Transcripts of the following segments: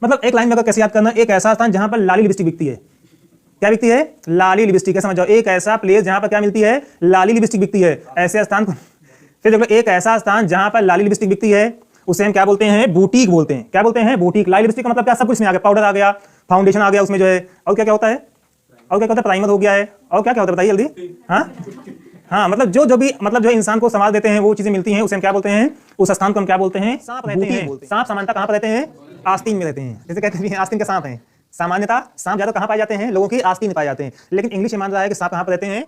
मतलब एक लाइन में अगर कैसे याद करना, एक ऐसा स्थान जहां पर लाली लिपस्टिक बिकती है। क्या बिकती है? लाली लिपस्टिक। समझ जाओ, एक ऐसा प्लेस जहां पर क्या मिलती है? लाली लिपस्टिक बिकती है। ऐसे स्थान को फिर देखो, एक ऐसा स्थान जहां पर लाली लिपस्टिक बिकती है उसे हम क्या बोलते हैं? बुटीक बोलते हैं। क्या बोलते हैं? बुटीक। लाली लिपस्टिक का मतलब क्या? सब कुछ में आ गया, पाउडर आ गया, फाउंडेशन आ गया उसमें जो है, और क्या क्या होता है? और क्या क्या होता है? प्राइमर हो गया है, और क्या क्या होता है बताइए जल्दी। हाँ, मतलब जो भी मतलब जो इंसान को संवाद देते हैं वो चीजें मिलती हैं, उसे हम क्या बोलते हैं? उस स्थान को हम क्या बोलते हैं? सांप रहते हैं। सांप सामान्यतः कहां पर रहते हैं? आस्तीन में रहते हैं। जैसे कहते हैं आस्तीन के सांप हैं। सामान्यतः सांप ज्यादा कहां पाए जाते हैं? लोगों की आस्तीन में पाए जाते हैं, लेकिन इंग्लिश में मान रहा है कि सांप कहां पर रहते हैं।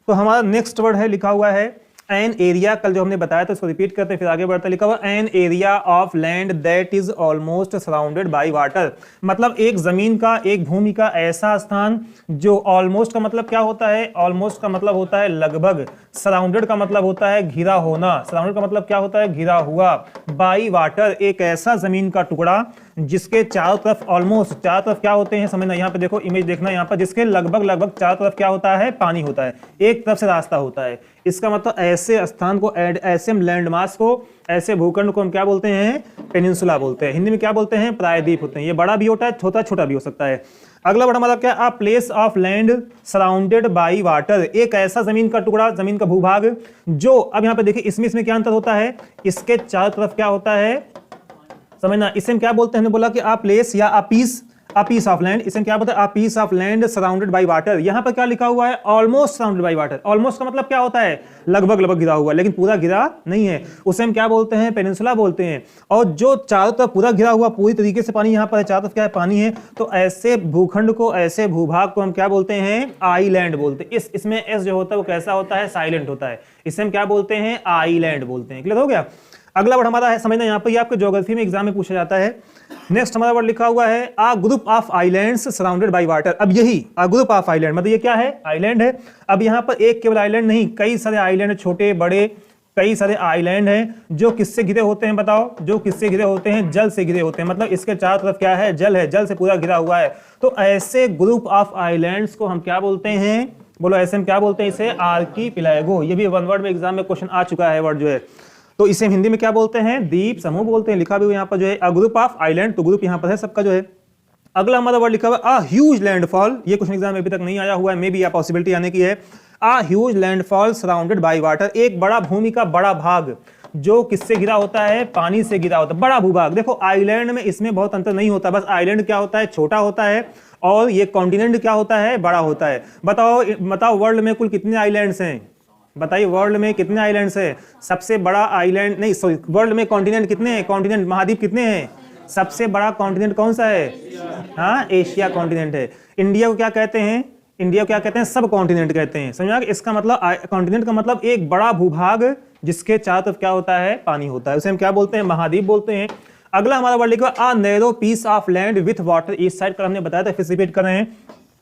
तो हमारा नेक्स्ट वर्ड है, लिखा हुआ है एन एरिया। कल जो हमने बताया था उसको रिपीट करते हैं फिर आगे बढ़ते। लिखा हुआ an area of land that is almost surrounded by water. मतलब एक जमीन का, एक भूमि का ऐसा स्थान जो ऑलमोस्ट का मतलब क्या होता है? ऑलमोस्ट का मतलब होता है लगभग, सराउंडेड का मतलब होता है घिरा होना। सराउंडेड का मतलब क्या होता है? घिरा हुआ। बाय वाटर, एक ऐसा जमीन का टुकड़ा जिसके चारों तरफ ऑलमोस्ट, चारों तरफ क्या होते हैं समझना, यहाँ पे देखो इमेज देखना, यहाँ पर जिसके लगभग चारों तरफ क्या होता है? पानी होता है, एक तरफ से रास्ता होता है। इसका मतलब ऐसे स्थान को, ऐसे लैंडमास को, ऐसे भूखंड को हम क्या बोलते हैं? पेनिनसुला बोलते हैं। हिंदी में क्या बोलते हैं? प्रायद्वीप होते हैं। ये बड़ा भी होता है, छोटा भी हो सकता है। अगला वर्ड हमारा क्या? A place of land surrounded by water. एक ऐसा जमीन का टुकड़ा, जमीन का भूभाग जो, अब यहाँ पे देखिए इसमें क्या अंतर होता है? इसके चारों तरफ क्या होता है समझना। इसे हम क्या बोलते हैं? हमने बोला कि आ प्लेस या आ पीस ऑफ लैंड। इसे हम क्या बोलते हैं? A piece of land surrounded by water. यहां पर क्या लिखा हुआ है? Almost surrounded by water. Almost का मतलब क्या होता है? लगभग घिरा हुआ, लेकिन पूरा घिरा नहीं है। उसे हम क्या बोलते हैं? पेनिनसुला बोलते हैं। और जो चारों तरफ पूरा घिरा हुआ, पूरी तरीके से पानी यहाँ पर है, चारों तरफ क्या है? पानी है। तो ऐसे भूखंड को, ऐसे भूभाग को हम क्या बोलते हैं? आईलैंड बोलते हैं। इसमें एस जो होता है वो कैसा होता है? साइलेंट होता है। इसे हम क्या बोलते हैं? आईलैंड बोलते हैं। क्लियर हो गया? अगला वर्ड हमारा है, समझना, यहाँ पर ये आपके ज्योग्राफी में एग्जाम में पूछा जाता है। नेक्स्ट हमारा वर्ड लिखा हुआ है a group of islands surrounded by water. अब यही आ ग्रुप ऑफ आइलैंड मतलब ये क्या है? आइलैंड है। अब यहाँ पर एक केवल आइलैंड नहीं, कई सारे आइलैंड, छोटे बड़े कई सारे आइलैंड हैं जो किससे घिरे होते हैं? बताओ, जो किससे घिरे होते हैं? जल से घिरे होते हैं। मतलब इसके चारों तरफ क्या है? जल है, जल से पूरा घिरा हुआ है। तो ऐसे ग्रुप ऑफ आइलैंड्स को हम क्या बोलते हैं? बोलो, ऐसे हम क्या बोलते हैं? इसे आर्कीपिलागो। ये भी वन वर्ड में एग्जाम में क्वेश्चन आ चुका है वर्ड जो है। तो इसे हिंदी में क्या बोलते हैं? द्वीप समूह बोलते हैं। लिखा भी यहाँ पर जो है अ ग्रुप ऑफ आइलैंड, तो ग्रुप यहाँ पर है सबका जो है। अगला हमारा वर्ड लिखा हुआ अ ह्यूज लैंडफॉल। ये क्वेश्चन एग्जाम में अभी तक नहीं आया हुआ है, मे बी या पॉसिबिलिटी आने की है। A huge landfall surrounded by water. एक बड़ा भूमि का बड़ा भाग जो किससे घिरा होता है? पानी से घिरा होता है। बड़ा भूभाग। देखो आइलैंड में इसमें बहुत अंतर नहीं होता, बस आइलैंड क्या होता है? छोटा होता है, और ये कॉन्टिनेंट क्या होता है? बड़ा होता है। बताओ वर्ल्ड में कुल कितने आइलैंड्स हैं? बताइए वर्ल्ड में कितने आइलैंड्स है? सबसे बड़ा आइलैंड नहीं, सॉरी, वर्ल्ड में कॉन्टिनेंट कितने हैं? कॉन्टिनेंट, महाद्वीप कितने हैं? सबसे बड़ा कॉन्टिनेंट कौन सा है? हाँ, एशिया कॉन्टिनेंट है। इंडिया को क्या कहते हैं? इंडिया को क्या कहते हैं? सब कॉन्टिनेंट कहते हैं। समझ में आ गया? इसका मतलब कॉन्टिनेंट का मतलब एक बड़ा भूभाग जिसके चारों तरफ क्या होता है? पानी होता है। उसे हम क्या बोलते हैं? महाद्वीप बोलते हैं। अगला हमारा वर्ड लिखा a narrow piece of land with water east side. कल हमने बताया था, फिर रिपीट कर रहे हैं।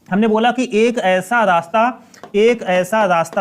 हमने बोला कि एक ऐसा रास्ता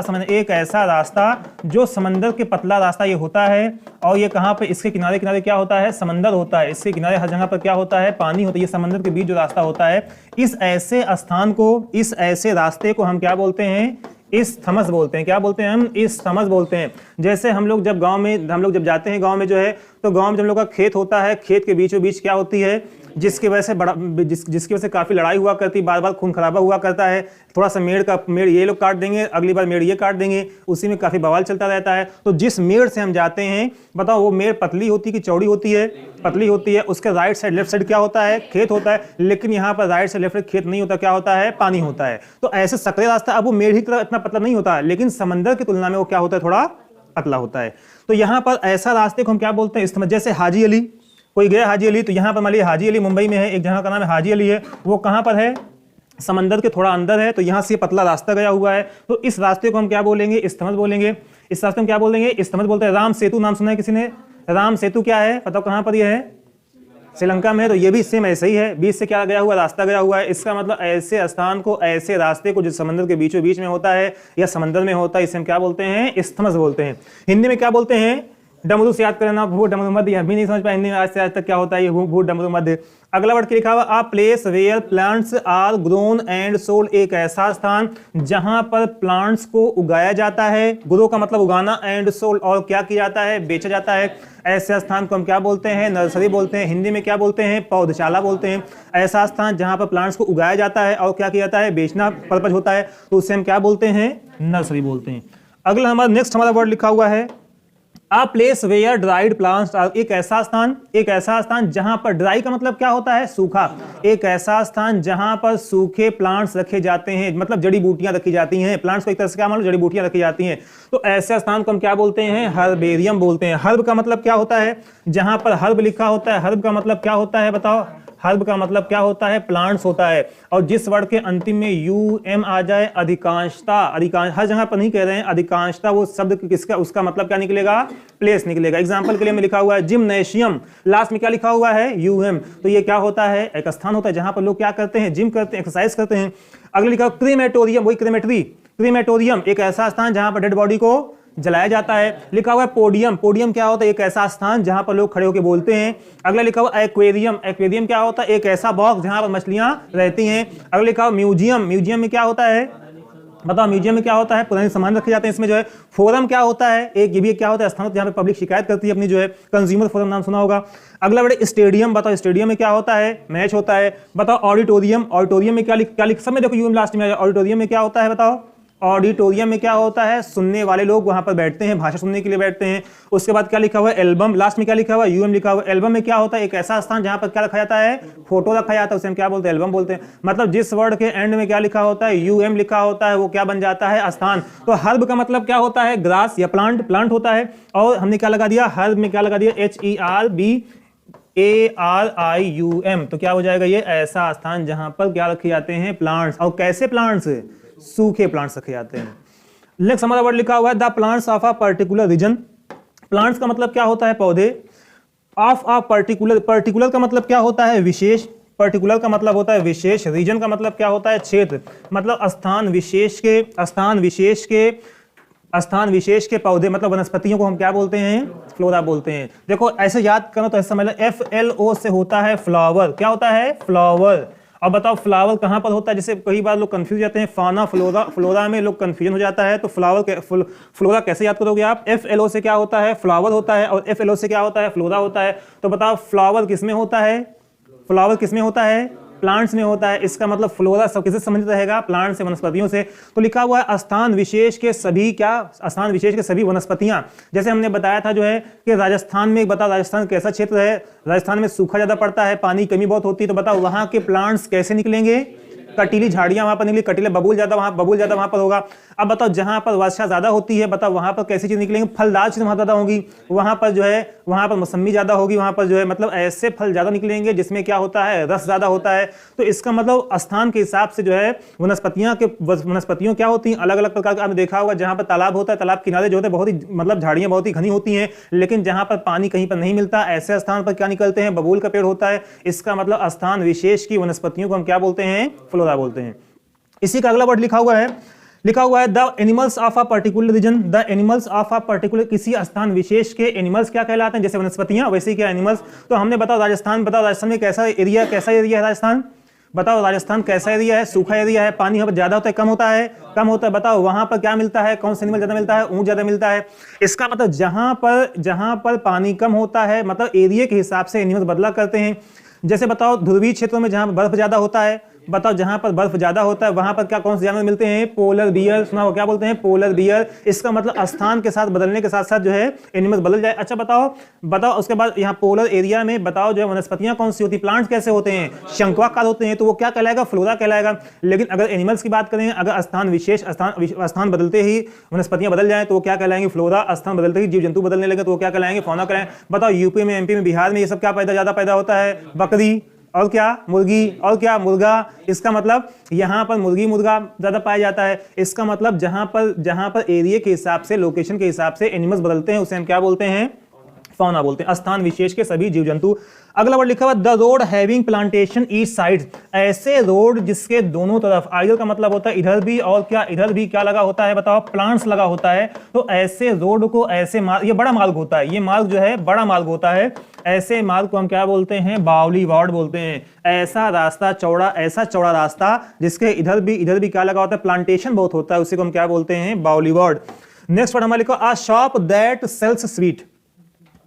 समझ, एक ऐसा रास्ता जो समंदर के पतला रास्ता ये होता है, और ये कहाँ पे? इसके किनारे किनारे क्या होता है? समंदर होता है। इसके किनारे हर जगह पर क्या होता है? पानी होता है। ये समंदर के बीच जो रास्ता होता है, इस ऐसे स्थान को, इस ऐसे रास्ते को हम क्या बोलते हैं? इस्थमस बोलते हैं। क्या बोलते हैं हम? इस्थमस बोलते हैं। जैसे हम लोग जब जाते हैं गांव में जो है, तो गांव में जब हम लोग का खेत होता है, खेत के बीचों बीच क्या होती है? जिसकी वजह से काफी लड़ाई हुआ करती, बार बार खून खराबा हुआ करता है। थोड़ा सा मेड़ ये लोग काट देंगे, अगली बार मेड़ ये काट देंगे, उसी में काफी बवाल चलता रहता है। तो जिस मेड़ से हम जाते हैं, बताओ वो मेड़ पतली होती है कि चौड़ी होती है? पतली होती है। उसके राइट साइड लेफ्ट साइड क्या होता है? खेत होता है। लेकिन यहाँ पर राइट साइड लेफ्ट साइड खेत नहीं होता, क्या होता है? पानी होता है। तो ऐसे सकरे रास्ता, अब वो मेड़ ही इतना पतला नहीं होता, लेकिन समंदर की तुलना में वो क्या होता है? थोड़ा पतला होता है। तो यहाँ पर ऐसा रास्ते को हम क्या बोलते हैं? जैसे हाजी अली, कोई गया हाजी अली, तो यहाँ पर मान लीजिए हाजी अली मुंबई में है, एक जगह का नाम है हाजी अली है, वो कहाँ पर है? समंदर के थोड़ा अंदर है। तो यहाँ से पतला रास्ता गया हुआ है, तो इस रास्ते को हम क्या बोलेंगे? इस्थमस बोलेंगे। इस रास्ते में क्या बोलेंगे? इस्थमस बोलते हैं। राम सेतु नाम सुना है किसी ने? राम सेतु क्या है? बताओ कहाँ पर यह है? श्रीलंका में। तो ये भी सेम ऐसे ही है, बीच से क्या गया हुआ? रास्ता गया हुआ है। इसका मतलब ऐसे स्थान को, ऐसे रास्ते को जो समंदर के बीचों बीच में होता है या समंदर में होता है, इसे हम क्या बोलते हैं? इस्थमस बोलते हैं। हिंदी में क्या बोलते हैं? डमरू से याद करना, भू डमरू मध्य, यह भी नहीं समझ पाए हिंदी में आज से आज तक क्या होता है ये भू डमरू मध्य। अगला वर्ड लिखा हुआ a place where plants are grown and sold, एक ऐसा स्थान जहां पर प्लांट्स को उगाया जाता है, ग्रो का मतलब उगाना, एंड सोल्ड और क्या किया जाता है, बेचा जाता है। ऐसे स्थान को हम क्या बोलते हैं, नर्सरी बोलते हैं। हिंदी में क्या बोलते हैं, पौधशाला बोलते हैं। ऐसा स्थान जहां पर प्लांट्स को उगाया जाता है और क्या किया जाता है, बेचना पर्पज होता है, तो उसे हम क्या बोलते हैं, नर्सरी बोलते हैं। अगला हमारा नेक्स्ट हमारा वर्ड लिखा हुआ है a place where dried plants are, एक ऐसा स्थान जहां पर, ड्राई का मतलब क्या होता है, सूखा, एक ऐसा स्थान जहां पर सूखे प्लांट्स रखे जाते हैं, मतलब जड़ी बूटियां रखी जाती हैं। प्लांट्स को एक तरह से क्या मान लो, जड़ी बूटियां रखी जाती हैं। तो ऐसे स्थान को हम क्या बोलते हैं, हर्बेरियम बोलते हैं। हर्ब का मतलब क्या होता है, जहां पर हर्ब लिखा होता है, हर्ब का मतलब क्या होता है बताओ, हर्ब का मतलब क्या होता है, प्लांट्स होता है। और जिस वर्ड के अंतिम में यू एम आ जाए, अधिकांशता, अधिकांश, हर जगह पर नहीं कह रहे हैं, अधिकांशता वो शब्द किसका, उसका मतलब क्या निकलेगा, प्लेस निकलेगा। एग्जांपल के लिए में लिखा हुआ है जिम्नेशियम, लास्ट में क्या लिखा हुआ है, यूएम, तो ये क्या होता है, एक स्थान होता है जहां पर लोग क्या करते हैं, जिम करते हैं, एक्सरसाइज करते हैं। अगले लिखा हुआ क्रीमेटोरियम, वही क्रीमेटरी, क्रीमेटोरियम एक ऐसा स्थान जहां पर डेड बॉडी को जलाया जाता है। लिखा हुआ है पोडियम, पोडियम क्या होता है, एक ऐसा स्थान जहां पर लोग खड़े होकर बोलते हैं। अगला लिखा हुआ एक्वेरियम, एक्वेरियम क्या होता है, एक ऐसा बॉक्स जहां पर मछलियां रहती हैं। अगला लिखा हुआ म्यूजियम, म्यूजियम में क्या होता है बताओ, म्यूजियम में क्या होता है, पुराने सामान रखे जाते हैं इसमें जो है। फोरम क्या होता है, एक ये भी क्या होता है, स्थान जहां पे पब्लिक शिकायत करती है अपनी जो है, कंज्यूमर फोरम नाम सुना होगा। अगला वर्ड स्टेडियम, बताओ स्टेडियम में क्या होता है, मैच होता है। बताओ ऑडिटोरियम, ऑडिटोरियम में क्या लिख सब में देखो यूएम लास्ट में, ऑडिटोरियम में क्या होता है बताओ, ऑडिटोरियम में क्या होता है, सुनने वाले लोग वहां पर बैठते हैं, भाषा सुनने के लिए बैठते हैं। उसके बाद क्या लिखा हुआ है, एल्बम, लास्ट में क्या लिखा हुआ है, यूएम लिखा हुआ है। एल्बम में क्या होता है, एक ऐसा स्थान जहां पर क्या रखा जाता है, फोटो रखा जाता है, उसे हम क्या बोलते हैं, एल्बम बोलते हैं। मतलब जिस वर्ड के एंड में क्या लिखा होता है, यूएम लिखा होता है, वो क्या बन जाता है, स्थान। तो हर्ब का मतलब क्या होता है, ग्रास या प्लांट, प्लांट होता है। और हमने क्या लगा दिया, हर्ब में क्या लगा दिया, HERBARIUM, तो क्या हो जाएगा, ये ऐसा स्थान जहां पर क्या रखे जाते हैं, प्लांट्स। और कैसे प्लांट्स, सूखे प्लांट्स रखे जाते हैं। नेक्स्ट हमारा वर्ड लिखा हुआ है the plants of a particular region, plants का मतलब क्या होता है, पौधे। ऑफ अ पर्टिकुलर, पर्टिकुलर का मतलब क्या होता है, विशेष, पर्टिकुलर का मतलब होता है विशेष। रीजन का मतलब क्या होता है, क्षेत्र, मतलब स्थान विशेष के, स्थान विशेष के पौधे, मतलब वनस्पतियों को हम क्या बोलते हैं, फ्लोरा बोलते हैं। देखो ऐसे याद करो तो ऐसे समझ लो, FLO से होता है फ्लावर, क्या होता है, फ्लावर। अब बताओ फ्लावर कहां पर होता है, जैसे कई बार लोग कंफ्यूज जाते हैं, फाना फ्लोरा, फ्लोरा में लोग कंफ्यूजन हो जाता है। तो फ्लावर फ्लोरा कैसे याद करोगे आप, FLO से क्या होता है, फ्लावर होता है, और FLO से क्या होता है, फ्लोरा होता है। तो बताओ फ्लावर किसमें होता है, फ्लावर किसमें होता है, प्लांट्स में होता है। इसका मतलब फ्लोरा सब किससे संबंधित रहेगा, प्लांट से, वनस्पतियों से। तो लिखा हुआ है स्थान विशेष के सभी, क्या, स्थान विशेष के सभी वनस्पतियां। जैसे हमने बताया था जो है कि राजस्थान में, बताओ राजस्थान कैसा क्षेत्र है, राजस्थान में सूखा ज्यादा पड़ता है, पानी कमी बहुत होती है। तो बताओ वहां के प्लांट्स कैसे निकलेंगे, कटीली झाड़ियां वहां पर निकली, कटीले बबूल ज्यादा वहां पर होगा। अब बताओ जहां पर वर्षा ज्यादा होती है, बताओ वहां पर कैसी चीज निकलेंगे, फलदार चीज वहां ज्यादा होगी, वहां पर जो है, वहां पर मौसमी ज्यादा होगी, वहां पर जो है मतलब ऐसे फल ज्यादा निकलेंगे जिसमें क्या होता है, रस ज्यादा होता है। तो इसका मतलब स्थान के हिसाब से जो है वनस्पतियों क्या होती हैं, अलग अलग प्रकार का। आपने देखा होगा जहां पर तालाब होता है, तालाब किनारे जो होते हैं बहुत ही मतलब झाड़ियां बहुत ही घनी होती हैं, लेकिन जहां पर पानी कहीं पर नहीं मिलता, ऐसे स्थान पर क्या निकलते हैं, बबूल का पेड़ होता है। इसका मतलब स्थान विशेष की वनस्पतियों को हम क्या बोलते हैं, फ्लोरा बोलते हैं। इसी का अगला वर्ड लिखा हुआ है the animals of a particular region, the animals of a particular, किसी स्थान विशेष के एनिमल्स क्या कहलाते हैं, जैसे वनस्पतियां वैसे ही क्या एनिमल्स। तो हमने बताओ राजस्थान, बताओ राजस्थान में कैसा एरिया है राजस्थान, बताओ राजस्थान कैसा एरिया है, सूखा एरिया है, पानी यहाँ पर ज्यादा होता है, कम होता है, कम होता है। बताओ वहां पर क्या मिलता है, कौन सा एनिमल ज्यादा मिलता है, ऊंट ज्यादा मिलता है। इसका मतलब जहां पर पानी कम होता है, मतलब एरिया के हिसाब से एनिमल्स बदला करते हैं। जैसे बताओ ध्रुवीय क्षेत्रों में जहां बर्फ ज्यादा होता है, बताओ जहां पर बर्फ ज्यादा होता है वहां पर क्या, कौन से जानवर मिलते हैं, पोलर बियर, सुना हो क्या बोलते हैं, पोलर बियर। इसका मतलब स्थान के साथ बदलने के साथ साथ जो है एनिमल्स बदल जाए। अच्छा बताओ उसके बाद यहाँ पोलर एरिया में बताओ जो है वनस्पतियां कौन सी होती, प्लांट्स कैसे होते हैं, शंक्वाकार होते हैं, तो वो क्या कहलाएगा, फ्लोरा कहलाएगा। लेकिन अगर एनिमल्स की बात करें, अगर स्थान बदलते ही वनस्पतियां बदल जाए तो वो क्या कहलाएंगे, फ्लोरा। स्थान बदलते ही जीव जंतु बदलने लगे तो वो क्या कहलाएंगे, फौना कहलाएंगे। बताओ यूपी में, एमपी में, बिहार में ये सब क्या ज्यादा पैदा होता है, बकरी, और क्या, मुर्गी, और क्या, मुर्गा। इसका मतलब यहाँ पर मुर्गी मुर्गा ज्यादा पाया जाता है। इसका मतलब जहां पर एरिया के हिसाब से, लोकेशन के हिसाब से एनिमल्स बदलते हैं, उसे हम क्या बोलते हैं, फौना बोलते हैं, स्थान विशेष के सभी जीव जंतु। अगला वर्ड लिखा हुआ the road having plantation each side, ऐसे रोड जिसके दोनों तरफ, आइडल का मतलब होता है इधर भी और क्या इधर भी क्या लगा होता है बताओ, प्लांट्स लगा होता है। तो ऐसे रोड को, ऐसे मार्ग, ये बड़ा मार्ग होता है, ये मार्ग जो है बड़ा मार्ग होता है, ऐसे मार्ग को हम क्या बोलते हैं, बावली वार्ड बोलते हैं। ऐसा रास्ता चौड़ा, ऐसा चौड़ा रास्ता जिसके इधर भी क्या लगा होता है, प्लांटेशन बहुत होता है, उसी को हम क्या बोलते हैं, बावली वार्ड। नेक्स्ट वर्ड हमारे लिखो अ शॉप दैट सेल्स स्वीट,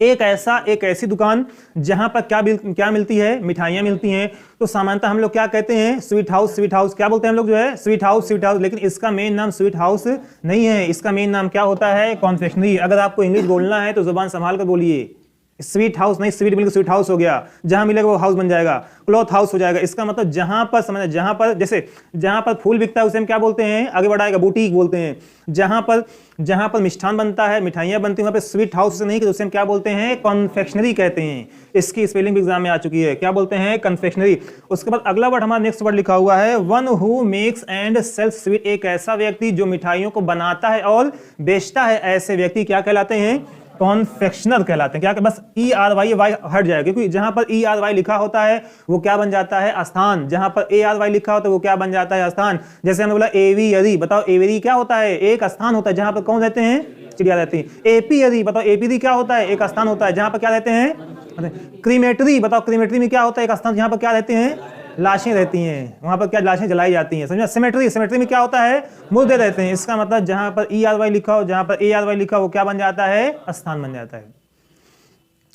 एक ऐसी दुकान जहां पर क्या मिलती है, मिठाइयां मिलती हैं। तो सामान्यतः हम लोग क्या कहते हैं, स्वीट हाउस क्या बोलते हैं हम लोग जो है, स्वीट हाउस। लेकिन इसका मेन नाम स्वीट हाउस नहीं है, इसका मेन नाम क्या होता है, कॉन्फेक्शनरी। अगर आपको इंग्लिश बोलना है तो जुबान संभाल कर बोलिए, स्वीट हाउस नहीं, स्वीट मिलकर स्वीट हाउस हो गया, जहां मिलेगा वो हाउस बन जाएगा, क्लॉथ हाउस हो जाएगा। इसका मतलब जहां पर समझ, जहां पर जैसे जहां पर फूल बिकता है उसे हम क्या बोलते हैं, आगे बढ़ाएगा बुटीक बोलते हैं। जहां पर मिष्ठान बनता है, मिठाइयां बनती हैं, वहां पे स्वीट हाउस से नहीं कि उसे हम क्या बोलते हैं, कॉन्फेक्शनरी कहते हैं। इसकी स्पेलिंग एग्जाम में आ चुकी है, क्या बोलते हैं, कन्फेक्शनरी। उसके बाद अगला वर्ड हमारा नेक्स्ट वर्ड लिखा हुआ है one who makes and sells sweet, एक ऐसा व्यक्ति जो मिठाइयों को बनाता है और बेचता है, ऐसे व्यक्ति क्या कहलाते हैं, कॉन्फेक्शनर कहलाते हैं। क्या बस ERY हट जाएगा, क्योंकि जहां पर ERY लिखा होता है वो क्या बन जाता है, स्थान। जहां पर ARY लिखा होता है वो क्या बन जाता है, स्थान। जैसे हमने बोला एवियरी, बताओ एवियरी क्या होता है, एक स्थान होता है जहां पर कौन रहते हैं, चिड़िया रहती है। एपीयरी, बताओ एपीयरी क्या होता है, एक स्थान होता है जहां पर क्या रहते हैं। क्रीमेटरी, बताओ क्रीमेटरी में क्या होता है, एक स्थान जहां पर क्या रहते हैं, लाशें रहती हैं, वहां पर क्या लाशें जलाई जाती हैं, समझा। सिमेट्री में क्या होता है, मुर्दे रहते हैं। इसका मतलब जहां पर ERY लिखा हो, जहां पर ARY लिखा हो वो क्या बन जाता है, स्थान बन जाता है।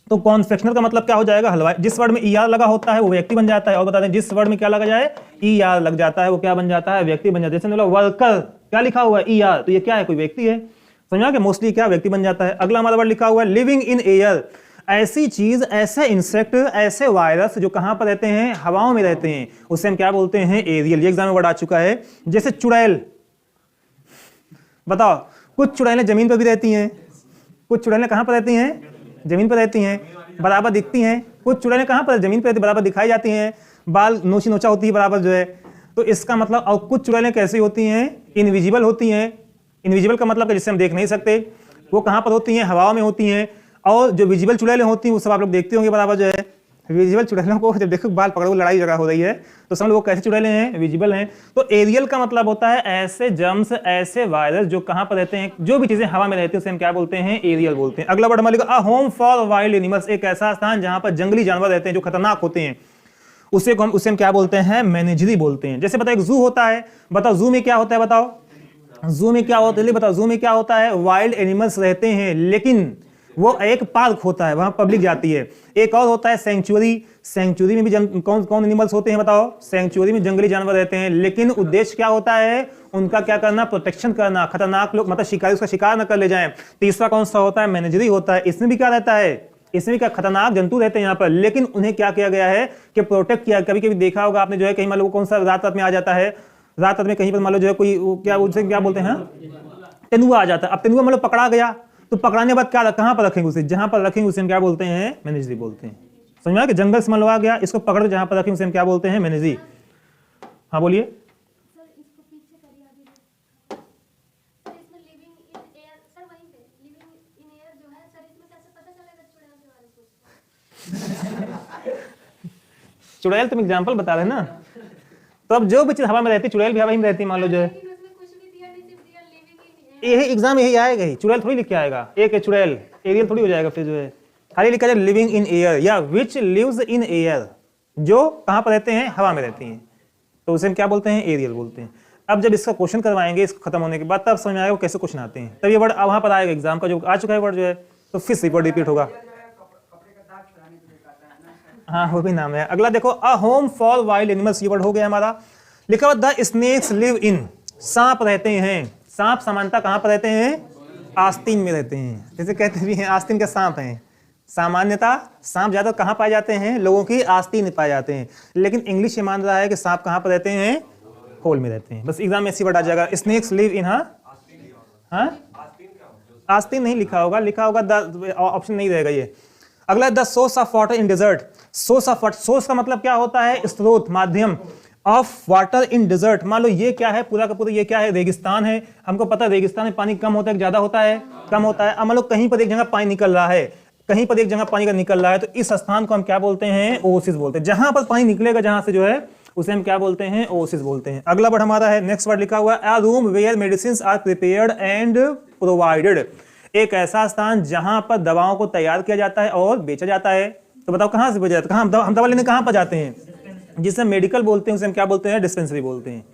तो कॉन्फेक्शनर का मतलब क्या हो जाएगा, हलवाई। जिस वर्ड में ER लगा होता है वो व्यक्ति बन जाता है। और बता दें जिस वर्ड में क्या लगा जाए, ER लग जाता है वो क्या बन जाता है, व्यक्ति बन जाता है। जैसे वर्कर क्या लिखा हुआ है, ER, तो ये क्या है, कोई व्यक्ति है, समझा के मोस्टली क्या व्यक्ति बन जाता है। अगला हमारा वर्ड लिखा हुआ है लिविंग इन एयर, ऐसी चीज, ऐसे इंसेक्ट, ऐसे वायरस जो कहां पर रहते हैं, हवाओं में रहते हैं, उसे हम क्या बोलते हैं, एरियल। ये एग्जाम में वर्ड आ चुका है। जैसे चुड़ैल, बताओ कुछ चुड़ैलें जमीन पर भी रहती हैं, कुछ चुड़ैलें कहां पर रहती हैं, जमीन पर रहती हैं, बराबर दिखती हैं। कुछ चुड़ैलें कहां पर जमीन पर बराबर दिखाई जाती हैं, बाल नोची नोचा होती है बराबर जो है। तो इसका मतलब, और कुछ चुड़ैलें कैसी होती हैं, इनविजिबल होती हैं। इनविजिबल का मतलब जिससे हम देख नहीं सकते, वो कहां पर होती हैं, हवाओं में होती हैं। और जो विजिबल चुड़ैलें होती हैं वो सब आप लोग देखते होंगे बराबर जो है। विजिबल चुड़ैलों को जब देखो बाल पकड़ो लड़ाई झगड़ा हो रही है तो समझ लो वो कैसे चुड़ैलें हैं, विजिबल हैं। तो एरियल का मतलब होता है ऐसे जर्म्स, ऐसे वायरस जो कहां पर रहते हैं, जो भी चीजें हवा में रहती हैं उसे हम क्या बोलते हैं, एरियल बोलते हैं। अगला वर्ड हमारे a home for wild animals, एक ऐसा स्थान जहां पर जंगली जानवर रहते हैं जो खतरनाक होते हैं, उसे हम क्या बोलते हैं, मेनेजरी बोलते हैं। जैसे बताओ एक जू होता है, बताओ जू में क्या होता है, बताओ जू में क्या होता है, बताओ जू में क्या होता है, वाइल्ड एनिमल्स रहते हैं, लेकिन वो एक पार्क होता है, वहां पब्लिक जाती है। एक और होता है सेंचुरी, सेंचुरी में भी कौन कौन एनिमल्स होते हैं, बताओ। सेंचुरी में जंगली जानवर रहते हैं, लेकिन उद्देश्य क्या होता है, उनका क्या करना, प्रोटेक्शन करना, खतरनाक लोग मतलब शिकारी उसका शिकार न कर ले जाएं। तीसरा कौन सा होता है, मैनेजरी होता है। इसमें भी क्या रहता है, इसमें क्या खतरनाक जंतु रहते हैं यहाँ पर, लेकिन उन्हें क्या किया गया है कि प्रोटेक्ट किया। कभी कभी देखा होगा आपने जो है, कहीं मान लो कौन सा रात में आ जाता है, रात में कहीं पर मान लो जो है कोई क्या उसे क्या बोलते हैं, तेंदुआ आ जाता है। अब तेंदुआ मान लो पकड़ा गया तो पकड़ाने के बाद क्या, कहां पर रखेंगे उसे, जहां पर रखेंगे उसे हम क्या बोलते हैं, मैनेजरी बोलते हैं। समझ में आया कि जंगल से मान लो आ गया, इसको पकड़ के जहां पर रखेंगे उसे हम क्या बोलते हैं, मैनेजरी। हाँ बोलिए। चुड़ैल तुम एग्जाम्पल बता रहे ना, तो अब जो भी चीज हवा में रहती है चुड़ैल भी हवा में रहती है, मान लो जो है। यही एग्जाम यही आएगा ही, चुड़ैल थोड़ी लिख के आएगा, एक है चुड़ैल, एरियल थोड़ी हो जाएगा फिर जो है, खाली लिखा जाए लिविंग इन एयर या विच लिव्स इन एयर, जो कहां पर रहते हैं, हवा में रहती हैं, तो उसे हम क्या बोलते हैं, एरियल बोलते हैं। अब जब इसका क्वेश्चन करवाएंगे इसको खत्म होने के बाद, तब समझ में आएगा कैसे क्वेश्चन आते हैं, तब ये वर्ड वहां पर आएगा एग्जाम का जो आ चुका है वर्ड जो है, तो फिर से वर्ड रिपीट होगा। हाँ वो भी नाम है। अगला देखो a home for wild animals, ये वर्ड हो गया हमारा। लिखा हुआ द स्नेक्स लिव इन, सांप रहते हैं। सांप सामान्यतः कहां पर रहते हैं, आस्तीन में रहते हैं, जैसे कहते भी हैं आस्तीन के सांप हैं। सामान्यतः सांप ज्यादा कहां पाए जाते हैं, लोगों की आस्तीन में पाए जाते हैं, लेकिन इंग्लिश ये मान रहा है कि सांप कहां पर रहते हैं, होल में रहते हैं। बस एग्जाम में ऐसी वर्ड आ जाएगा, स्नेक्स लिव इन। हाँ आस्तीन नहीं लिखा होगा, लिखा होगा द, ऑप्शन नहीं रहेगा ये। अगला the source of water in desert, source of water, source का मतलब क्या होता है, स्रोत, माध्यम। ऑफ वाटर इन डेजर्ट, मान लो ये क्या है, पूरा का पूरा ये क्या है, रेगिस्तान है। हमको पता है रेगिस्तान में पानी कम होता है, ज्यादा होता है, कम होता है। अब मान लो कहीं पर एक जगह पानी निकल रहा है, कहीं पर एक जगह पानी का निकल रहा है तो इस स्थान को हम क्या बोलते हैं, ओसिस बोलते हैं। जहां पर पानी निकलेगा जहां से जो है उसे हम क्या बोलते हैं, ओसिस बोलते हैं। अगला वर्ड हमारा है, नेक्स्ट वर्ड लिखा हुआ है, a room where medicines are prepared and provided. एक ऐसा स्थान जहां पर दवाओं को तैयार किया जाता है और बेचा जाता है। तो बताओ कहां से बेचा जाता है, हम दवा लेने कहां पर जाते हैं, जिसे मेडिकल बोलते हैं उसे हम क्या बोलते हैं, डिस्पेंसरी बोलते हैं।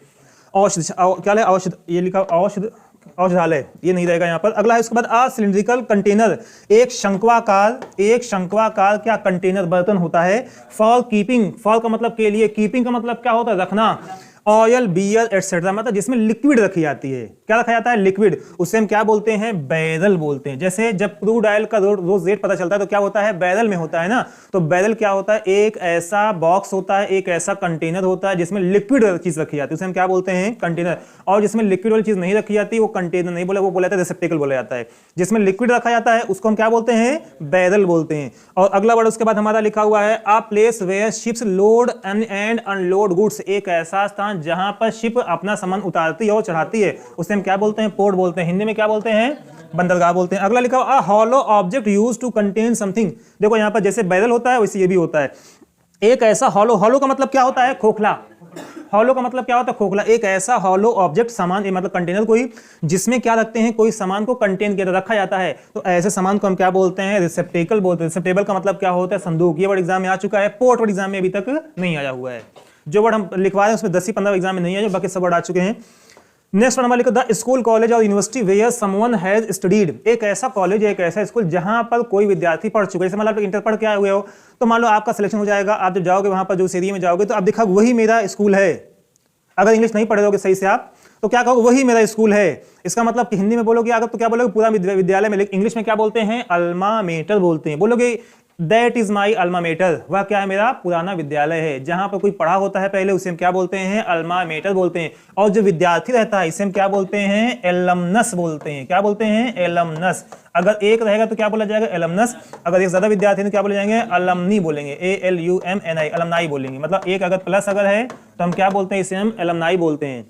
औषध क्या है, औषध, ये लिखा औषध, औषधालय ये नहीं रहेगा यहाँ पर। अगला है उसके बाद अ सिलिंड्रिकल कंटेनर, एक शंक्वाकार क्या कंटेनर बर्तन होता है। फॉर कीपिंग, फॉर का मतलब के लिए, कीपिंग का मतलब क्या होता है, रखना। ऑयल, बियर एटसेट्रा, मतलब जिसमें लिक्विड रखी जाती है। क्या रखा जाता है, लिक्विड, उसे हम क्या बोलते हैं, बैरल बोलते हैं। जैसे जब क्रूड ऑयल का रोज रेट पता चलता है तो क्या होता है, बैरल में होता है ना। तो बैरल क्या होता है, एक ऐसा बॉक्स होता है, एक ऐसा कंटेनर होता है जिसमें लिक्विड चीज रखी जाती है, उसे हम क्या बोलते हैं, कंटेनर। और जिसमें लिक्विड वाली चीज नहीं रखी जाती वो कंटेनर नहीं बोला, वो बोला जाता है रिसेप्टेकल बोला जाता है। जिसमें लिक्विड रखा जाता है उसको हम क्या बोलते हैं, बैरल बोलते हैं। और अगला वर्ड उसके बाद हमारा लिखा हुआ है, a place where ships load and unload goods, एक ऐसा स्थान जहां पर शिप अपना सामान उतारती है और चढ़ाती है, उसे हम क्या बोलते हैं, पोर्ट बोलते हैं। हिंदी में क्या बोलते हैं, बंदरगाह बोलते हैं। अगला लिखा हुआ, a hollow object used to contain something. देखो यहां पर जैसे बैरल होता है वैसे ये भी होता है। एक ऐसा हॉलो, हॉलो का मतलब क्या होता है, खोखला। हॉलो का मतलब क्या होता है, खोखला। एक ऐसा हॉलो ऑब्जेक्ट, सामान मतलब कंटेनर कोई, जिसमें क्या रखते हैं, कोई सामान को कंटेन किया रखा जाता है, तो ऐसे सामान को हम क्या बोलते हैं, रिसेप्टेकल बोलते हैं। रिसेप्टेबल का मतलब क्या होता है, संदूक। ये वर्ड एग्जाम में आ चुका है, पोर्ट वर्ड एग्जाम में अभी तक नहीं आया हुआ है। जो वर्ड हम लिखवा रहे हैं उसमें 10 से 15 एग्जाम में नहीं है, बाकी सब वर्ड आ चुके हैं। नेक्स्ट वर्ड हमारा लिखो, द स्कूल कॉलेज और university where someone has studied, एक ऐसा कॉलेज, एक ऐसा स्कूल जहां पर कोई विद्यार्थी पढ़ चुका है। जैसे मान लो आप इंटर पढ़ के आए हुए हो, तो मान लो आपका सिलेक्शन हो जाएगा, आप जब जाओगे वहां पर जो एरिया में जाओगे तो आप दिखा वही मेरा स्कूल है। अगर इंग्लिश नहीं पढ़े होगे सही से आप तो क्या कहोगे, वही मेरा स्कूल है। इसका मतलब कि हिंदी में बोलोगे अगर तो क्या बोलोगे, पूरा विद्यालय में। इंग्लिश में क्या बोलते हैं, अल्मा मेटर बोलते हैं। बोलोगे that is my Alma matter, वह क्या है, मेरा पुराना विद्यालय है। जहां पर कोई पढ़ा होता है पहले उसे हम क्या बोलते हैं, अल्मा मेटर बोलते हैं। और जो विद्यार्थी रहता है इसे हम क्या बोलते हैं, एलमनस बोलते हैं। क्या बोलते हैं, एलमनस। अगर एक रहेगा तो क्या बोला जाएगा, एलमनस। अगर एक ज्यादा विद्यार्थी तो क्या बोले जाएंगे, अलमनी बोलेंगे, ALUMNI, अलमनाई बोलेंगे। मतलब एक अगर प्लस अगर है तो हम क्या बोलते हैं, इसे हम अलमनाई बोलते हैं।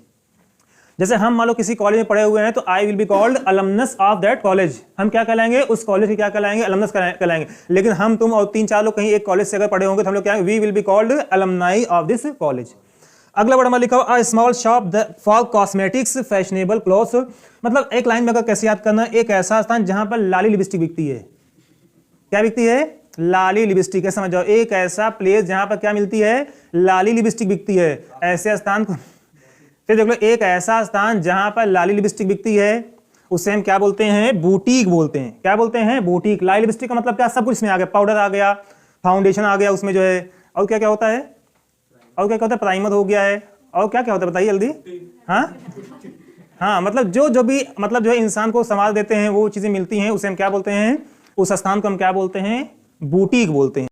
जैसे हम मान लो किसी कॉलेज में पढ़े हुए हैं तो I will be called alumnus of that college, हम क्या कहलाएंगे, उस कॉलेज के क्या कहलाएंगे, अलमनस कहलाएंगे। लेकिन हम तुम और 3-4 लोग कहीं एक कॉलेज से अगर पढ़े होंगे तो हम लोग क्या, we will be called alumni of this college. अगला वर्ड हमारा लिखा हुआ, a small shop for cosmetics fashionable clothes, मतलब एक लाइन में अगर कैसे याद करना, एक ऐसा स्थान जहां पर लाली लिपस्टिक बिकती है। क्या बिकती है, लाली लिपस्टिक है, समझ जाओ। एक ऐसा प्लेस जहां पर क्या मिलती है, लाली लिपस्टिक बिकती है, ऐसे स्थान को। फिर देख लो, एक ऐसा स्थान जहां पर लाली लिपस्टिक बिकती है उसे हम क्या बोलते हैं, बुटीक बोलते हैं। क्या बोलते हैं, बुटीक। लाली लिपस्टिक का मतलब क्या, सब कुछ इसमें आ गया, पाउडर आ गया, फाउंडेशन आ गया उसमें जो है, और क्या क्या होता है, और क्या क्या होता है, प्राइमर हो गया है, और क्या क्या होता है बताइए जल्दी। हाँ मतलब जो भी मतलब जो है इंसान को संवार देते हैं वो चीजें मिलती हैं, उसे हम क्या बोलते हैं, उस स्थान को हम क्या बोलते हैं, बुटीक बोलते हैं।